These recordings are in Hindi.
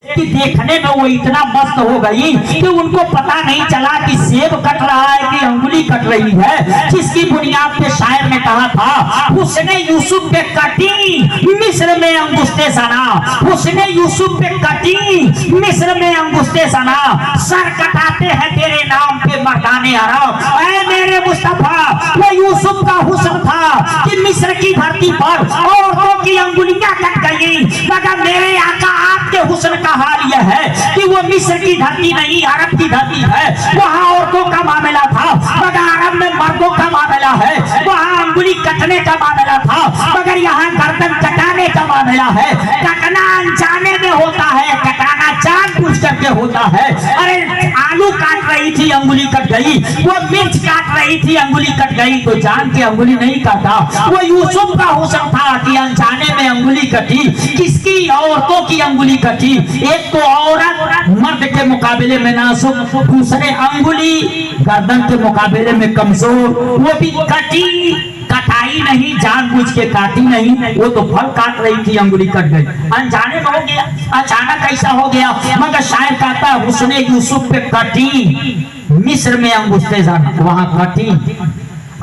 कि देखने में वो इतना मस्त हो गई कि उनको पता नहीं चला कि सेब कट रहा है कि अंगुली कट रही है। जिसकी बुनियाद पे शायर ने कहा था, उसने यूसुफ पे कटी मिस्र में अंगुस्ते सना, उसने यूसुफ पे कटी मिस्र में अंगुस्ते सना, सर कटाते हैं तेरे नाम पे मर्दाने अरब। ऐ मेरे मुस्तफा, वो यूसुफ का हुस्न था कि मिस्र की धरती पर औरतों की अंगुलियां कट गई, मगर मेरे आका आपके हुस्न का हाल यह है कि वो मिस्र की धरती नहीं अरब की धरती है। वहाँ औरतों का मामला था मगर अरब में मर्दों का मामला है। वहाँ अंगुली कटने का मामला था मगर यहाँ गर्दन कटाने का मामला है। कटना अनजाने में होता है, कटाना जानबूझ करके होता है। अरे आलू काट रही थी अंगुली कट गई, वो मिर्च काट रही थी अंगुली कट गई, तो जान के अंगुली नहीं काटा। वो यूसुफ का हुस्न था कि अनजाने में अंगुली कटी। किसकी? औरतों की अंगुली कटी। एक तो औरत मर्द के मुकाबले में नाजुक, दूसरे अंगुली गर्दन के मुकाबले में कमजोर, वो भी कटी, कटाई नहीं, जानबूझ के काटी नहीं, वो तो फल काट रही थी अंगुली कट गई। अनजाने में हो गया, अचानक ऐसा हो गया। मगर शायर कहता है उसने यूसुफ पे कटी मिस्र में अंगुस्ते जाना, वहां कटी।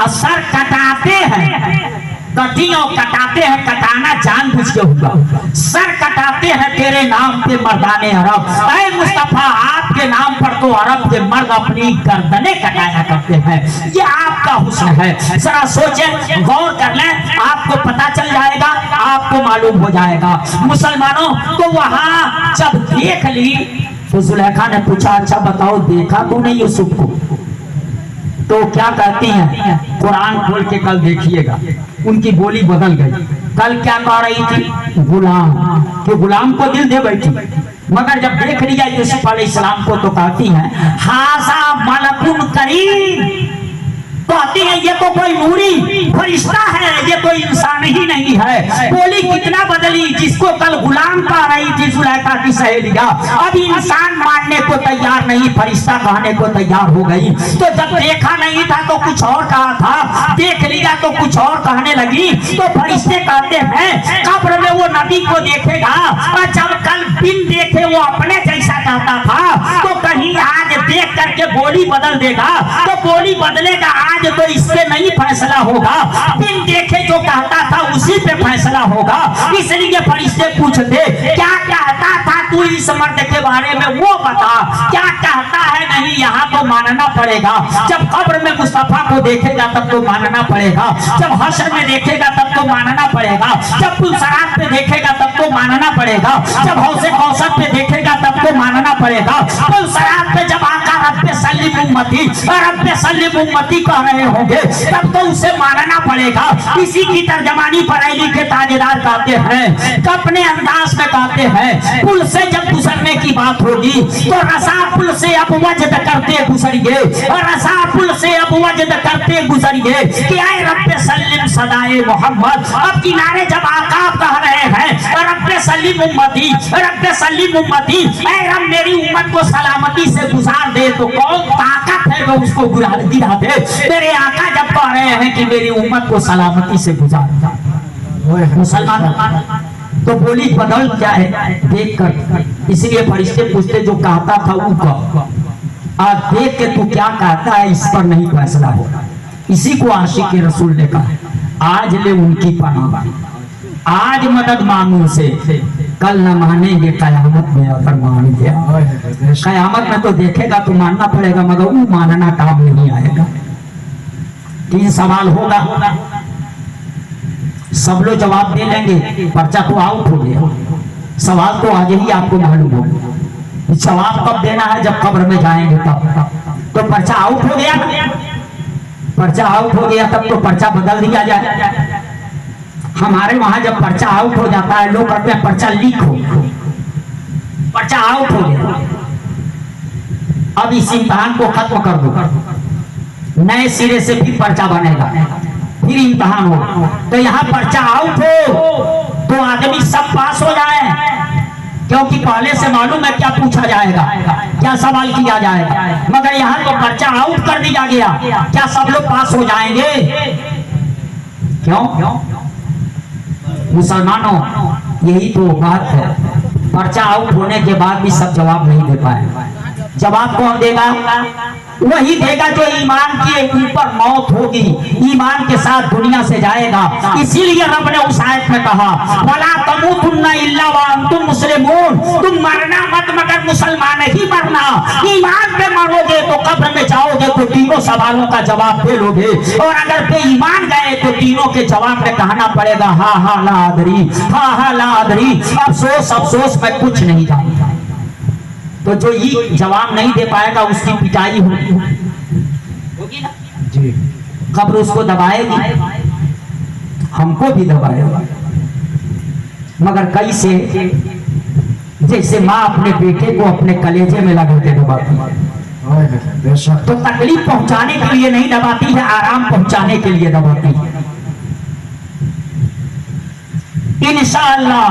असर कटाते हैं, कटी और कटाते हैं, कटाना जानबूझ के होगा। सर कटाते हैं तेरे नाम पे मर्दाने अरब। ऐ मुस्तफा, आपके नाम पर तो अरब के मर्द अपनी गर्दनें कटाया करते हैं। ये आपका हुस्न है। जरा सोचे, गौर कर लें, आपको पता चल जाएगा, आपको मालूम हो जाएगा। मुसलमानों, तो वहां जब देख ली तो जुलेखा ने पूछा, अच्छा बताओ देखा तूने यूसुफ को? तो क्या कहती हैं? कुरान खोल के कल देखिएगा, उनकी बोली बदल गई। कल क्या कह रही थी? गुलाम, कि गुलाम को दिल दे बैठी, मगर जब देख लिया यूसुफ अलैहिस्सलाम को तो कहती हैं हाजा मलकुन करीम। कहती है ये तो कोई नूरी फरिश्ता है, ये तो इंसान ही नहीं है। बोली कितना बदली, जिसको कल गुलाम कह रही थी जुलेखा की सहेलियां, अब इंसान मानने को तैयार नहीं, फरिश्ता कहने को तैयार हो गई। तो जब देखा नहीं था तो कुछ और कहा था, देख लिया तो कुछ और कहने लगी। तो फरिश्ते कहते हैं कब्र में वो नबी को देखेगा और जब कल बिन देखे वो अपने जैसा कहता था, तो कहीं आज देख करके बोली बदल देगा। तो बोली बदलेगा, आज तो इससे नहीं फैसला होगा, बिन देखे जो कहता था उसी पे फैसला होगा। इसलिए फरिश्ते पूछते क्या कहता था तू इस मर्द के बारे में, वो बता क्या कहता है। नहीं, यहाँ तो मानना पड़ेगा। जब कब्र में मुस्तफा को देखेगा तब तो मानना पड़ेगा, जब हश्र में देखेगा तब तो मानना पड़ेगा, जब पुलसरात पे देखेगा तब तो मानना पड़ेगा, जब हौसे कौसर पे देखेगा तब तो मानना पड़ेगा। पुलसरात पे जब आका रब्बे सल्लिम उम्मती, रब्बे सल्लिम उम्मती कह रहे होंगे तब तो उसे मानना पड़ेगा। इसी की तर्जमानी पढ़ाई के ताजेदार कहते हैं, अपने अंदाज में कहते हैं, पुल से जब गुजरने की बात होगी तो रसा पुल से अब वजद करते गुजरिए, और रसा पुल से अब वजद करते गुजरिए कि आए रब्बे सल्लिम सदाए मोहम्मद। अब किनारे जब आका कह रहे हैं रब्बे सल्लिम उम्मती, रब्बे सल्लिम उम्मती, ऐ रब मेरी उम्मत को सलामती से गुजार दे, तो कौन ताकत है वो उसको गिरा दे। मेरे आका जब कह रहे हैं कि मेरी उम्मत को सलामती से गुजार, मुसलमान तो बोली बदल क्या है देख कर। इसलिए फरिश्ते पूछते जो कहता था वो कह, आज देख के तू क्या कहता है इस पर नहीं फैसला होगा। इसी को आशिक रसूल ने कहा, आज ले उनकी पनाह, आज मदद मांगू से, कल न मानेंगे कयामत में अगर मान गया। कयामत में तो देखेगा तो मानना पड़ेगा, मगर वो मानना काम नहीं आएगा। 3 सवाल होगा, सब लोग जवाब दे लेंगे, पर्चा तो आउट हो गया। सवाल तो आज ही आपको मालूम होगा, जवाब कब देना है जब कब्र में जाएंगे तब। तो पर्चा आउट हो गया, पर्चा आउट हो गया तब तो पर्चा बदल दिया जाए। हमारे वहां जब पर्चा आउट हो जाता है लोग कहते हैं पर्चा लीक हो, पर्चा आउट हो गया, अब इस इम्तिहान को खत्म कर दो, नए सिरे से फिर पर्चा बनेगा, फिर इम्तिहान हो। तो यहाँ पर्चा आउट हो तो आदमी सब पास हो जाए, क्योंकि पहले से मालूम है क्या पूछा जाएगा, क्या सवाल किया जाएगा। मगर यहाँ तो पर्चा आउट कर दिया गया, क्या सब लोग पास हो जाएंगे? क्यों? मुसलमानों, यही तो बात है। पर्चा आउट होने के बाद भी सब जवाब नहीं दे पाए। जवाब कौन देगा? वही देगा जो ईमान के ऊपर मौत होगी, ईमान के साथ दुनिया से जाएगा। इसीलिए रब ने उस आयत में कहा, वला तमूतुन्ना इल्ला व अंतुम मुस्लिमून, तुम मरना मत मगर मुसलमान ही मरना। ईमान पे मरोगे तो कब्र में जाओगे तो तीनों सवालों का जवाब दे लोगे, और अगर बेईमान गए तो तीनों के जवाब में कहना पड़ेगा हा हा ला अदरी, हा हा ला अदरी, अफसोस अफसोस मैं कुछ नहीं जानता। तो जो ये जवाब नहीं दे पाएगा उसकी पिटाई होगी ना जी, कब्र उसको दबाएगी, हमको भी दबाएगा, मगर कैसे? जैसे माँ अपने बेटे को अपने कलेजे में लगाते दबाती है, तो तकलीफ पहुंचाने के लिए नहीं दबाती है, आराम पहुंचाने के लिए दबाती है। इंशाअल्लाह